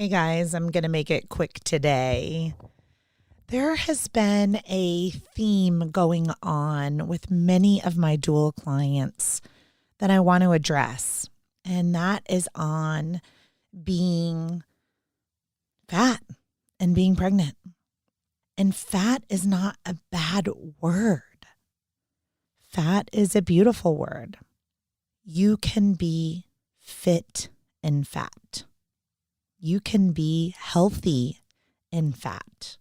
Hey guys, I'm going to make it quick today. There has been a theme going on with many of my dual clients that I want to address, and that is on being fat and being pregnant. And fat is not a bad word. Fat is a beautiful word. You can be fit and fat. You can be healthy and fat.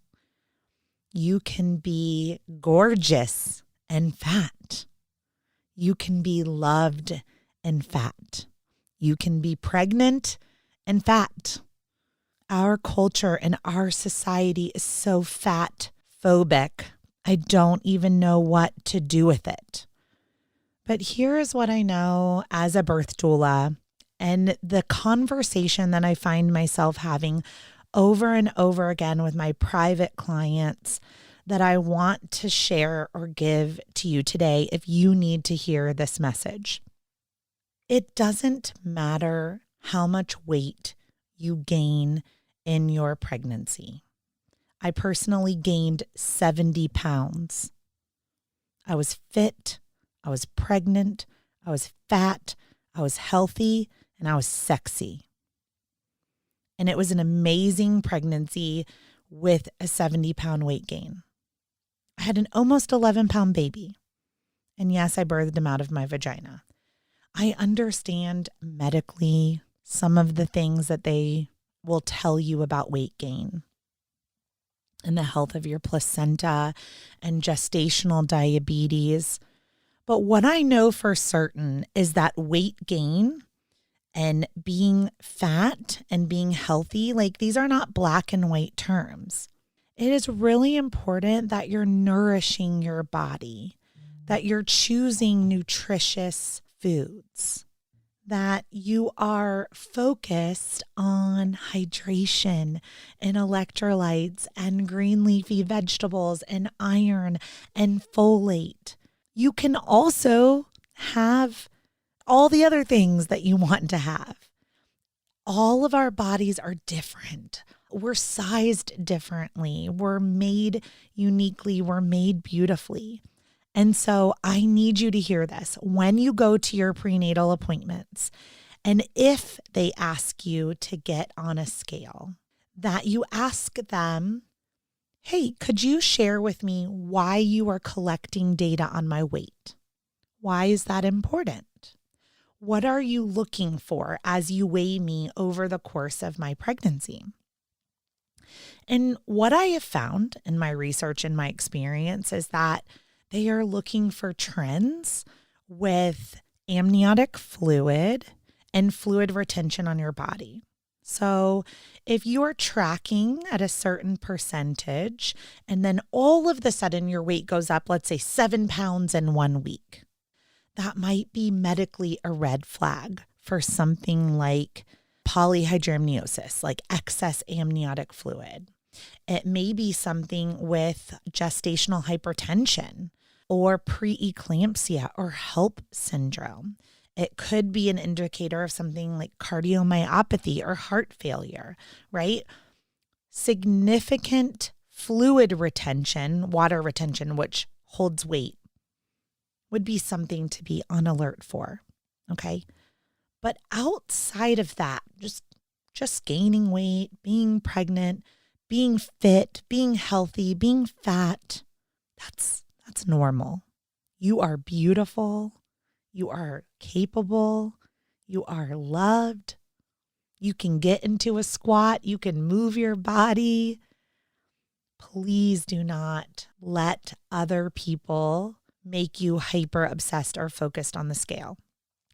You can be gorgeous and fat. You can be loved and fat. You can be pregnant and fat. Our culture and our society is so fat phobic. I don't even know what to do with it. But here is what I know as a birth doula, and the conversation that I find myself having over and over again with my private clients that I want to share or give to you today if you need to hear this message. It doesn't matter how much weight you gain in your pregnancy. I personally gained 70 pounds. I was fit, I was pregnant, I was fat, I was healthy, and I was sexy. And it was an amazing pregnancy with a 70-pound weight gain. I had an almost 11-pound baby. And yes, I birthed him out of my vagina. I understand medically some of the things that they will tell you about weight gain and the health of your placenta and gestational diabetes. But what I know for certain is that weight gain and being fat and being healthy, like these are not black and white terms. It is really important that you're nourishing your body, that you're choosing nutritious foods, that you are focused on hydration and electrolytes and green leafy vegetables and iron and folate. You can also have all the other things that you want to have. All of our bodies are different. We're sized differently. We're made uniquely. We're made beautifully. And so I need you to hear this. When you go to your prenatal appointments, and if they ask you to get on a scale, that you ask them, hey, could you share with me why you are collecting data on my weight? Why is that important? What are you looking for as you weigh me over the course of my pregnancy? And what I have found in my research and my experience is that they are looking for trends with amniotic fluid and fluid retention on your body. So if you're tracking at a certain percentage and then all of a sudden your weight goes up, let's say 7 pounds in 1 week, that might be medically a red flag for something like polyhydramniosis, like excess amniotic fluid. It may be something with gestational hypertension or preeclampsia or HELLP syndrome. It could be an indicator of something like cardiomyopathy or heart failure, right? Significant fluid retention, water retention, which holds weight, would be something to be on alert for, okay? But outside of that, just gaining weight, being pregnant, being fit, being healthy, being fat, that's normal. You are beautiful. You are capable. You are loved. You can get into a squat. You can move your body. Please do not let other people make you hyper obsessed or focused on the scale.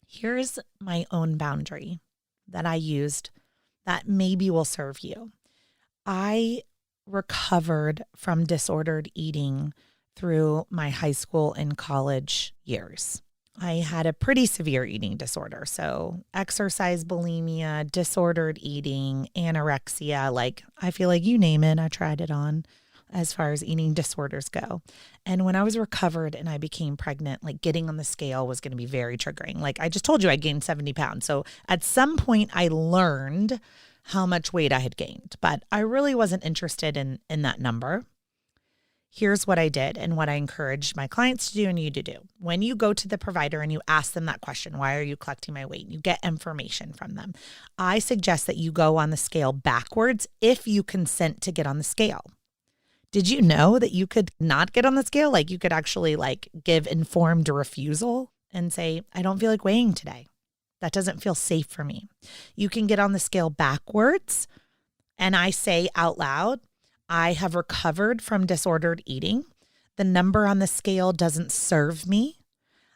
Here's my own boundary that I used that maybe will serve you. I recovered from disordered eating through my high school and college years. I had a pretty severe eating disorder. So exercise bulimia, disordered eating, anorexia, like I feel like you name it, I tried it on as far as eating disorders go. And when I was recovered and I became pregnant, like getting on the scale was going to be very triggering. Like I just told you, I gained 70 pounds. So at some point I learned how much weight I had gained, but I really wasn't interested in that number. Here's what I did and what I encouraged my clients to do and you to do. When you go to the provider and you ask them that question, why are you collecting my weight? You get information from them. I suggest that you go on the scale backwards if you consent to get on the scale. Did you know that you could not get on the scale? Like you could actually give informed refusal and say, I don't feel like weighing today. That doesn't feel safe for me. You can get on the scale backwards and I say out loud, I have recovered from disordered eating. The number on the scale doesn't serve me.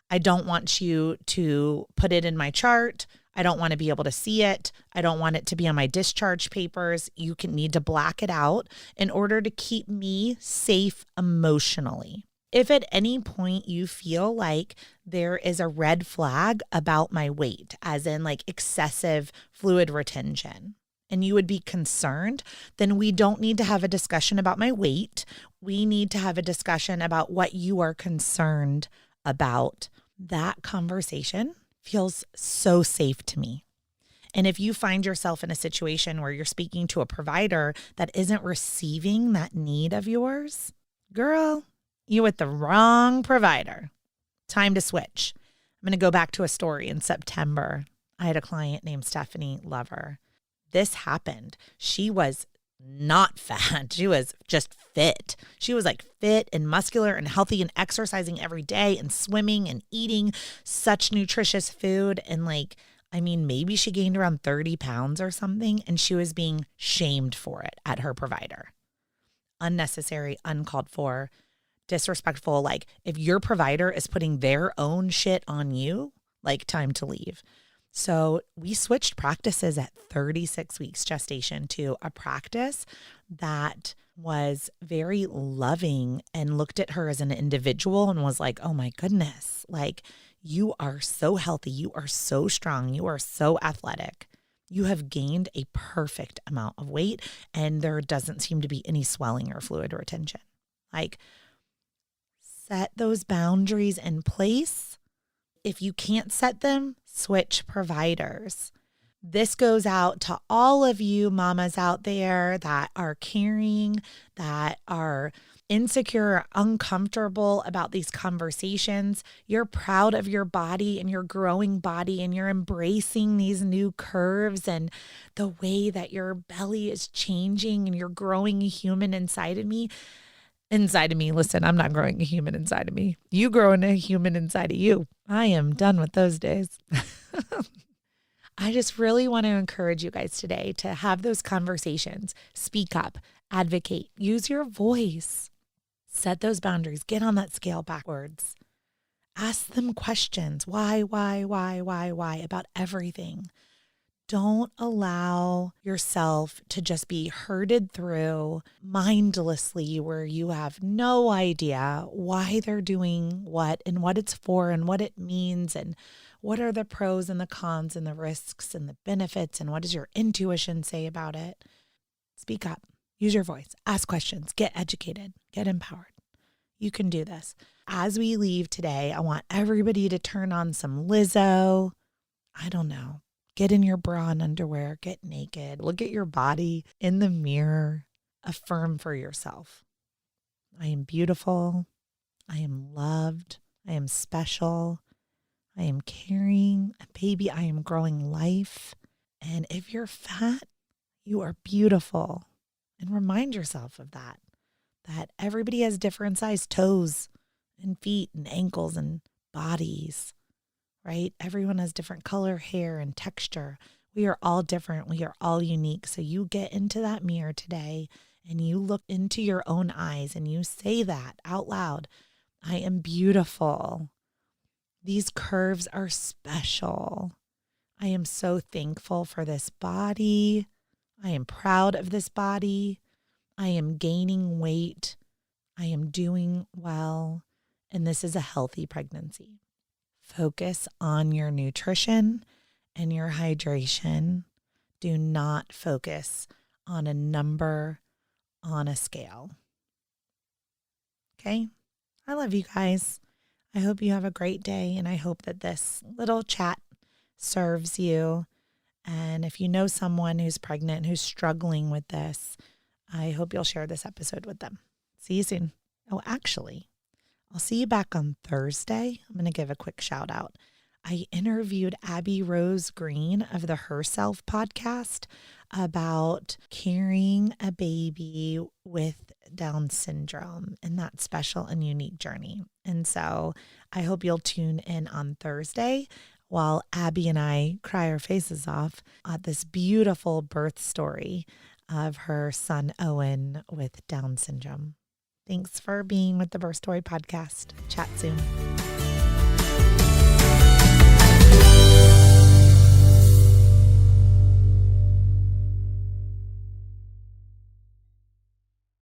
I don't want you to put it in my chart. I don't want to be able to see it. I don't want it to be on my discharge papers. You can need to black it out in order to keep me safe emotionally. If at any point you feel like there is a red flag about my weight, as in excessive fluid retention, and you would be concerned, then we don't need to have a discussion about my weight. We need to have a discussion about what you are concerned about. That conversation feels so safe to me. And if you find yourself in a situation where you're speaking to a provider that isn't receiving that need of yours, girl, you're with the wrong provider. Time to switch. I'm going to go back to a story in September. I had a client named Stephanie Lover. This happened. She was not fat. She was just fit. She was fit and muscular and healthy and exercising every day and swimming and eating such nutritious food. And maybe she gained around 30 pounds or something. And she was being shamed for it at her provider. Unnecessary, uncalled for, disrespectful. If your provider is putting their own shit on you, time to leave. So we switched practices at 36 weeks gestation to a practice that was very loving and looked at her as an individual and was like, oh my goodness, you are so healthy. You are so strong. You are so athletic. You have gained a perfect amount of weight and there doesn't seem to be any swelling or fluid retention. Set those boundaries in place. If you can't set them, switch providers. This goes out to all of you mamas out there that are carrying, that are insecure or uncomfortable about these conversations. You're proud of your body and your growing body, and you're embracing these new curves and the way that your belly is changing and you're growing a human inside of me. Listen, I'm not growing a human inside of me. You growing a human inside of you. I am done with those days. I just really want to encourage you guys today to have those conversations. Speak up, advocate, use your voice, set those boundaries, get on that scale backwards. Ask them questions. Why about everything. Don't allow yourself to just be herded through mindlessly where you have no idea why they're doing what and what it's for and what it means and what are the pros and the cons and the risks and the benefits and what does your intuition say about it. Speak up, use your voice, ask questions, get educated, get empowered. You can do this. As we leave today, I want everybody to turn on some Lizzo. I don't know. Get in your bra and underwear, get naked, look at your body in the mirror, affirm for yourself. I am beautiful. I am loved. I am special. I am caring. Baby, I am growing life. And if you're fat, you are beautiful. And remind yourself of that everybody has different sized toes and feet and ankles and bodies. Right? Everyone has different color, hair, and texture. We are all different. We are all unique. So you get into that mirror today and you look into your own eyes and you say that out loud. I am beautiful. These curves are special. I am so thankful for this body. I am proud of this body. I am gaining weight. I am doing well. And this is a healthy pregnancy. Focus on your nutrition and your hydration. Do not focus on a number on a scale. Okay? I love you guys. I hope you have a great day, and I hope that this little chat serves you. And if you know someone who's pregnant, who's struggling with this, I hope you'll share this episode with them. See you soon. Oh, actually, I'll see you back on Thursday. I'm going to give a quick shout out. I interviewed Abby Rose Green of the Herself podcast about carrying a baby with Down syndrome and that special and unique journey. And so I hope you'll tune in on Thursday while Abby and I cry our faces off at this beautiful birth story of her son Owen with Down syndrome. Thanks for being with the Birth Story podcast. Chat soon.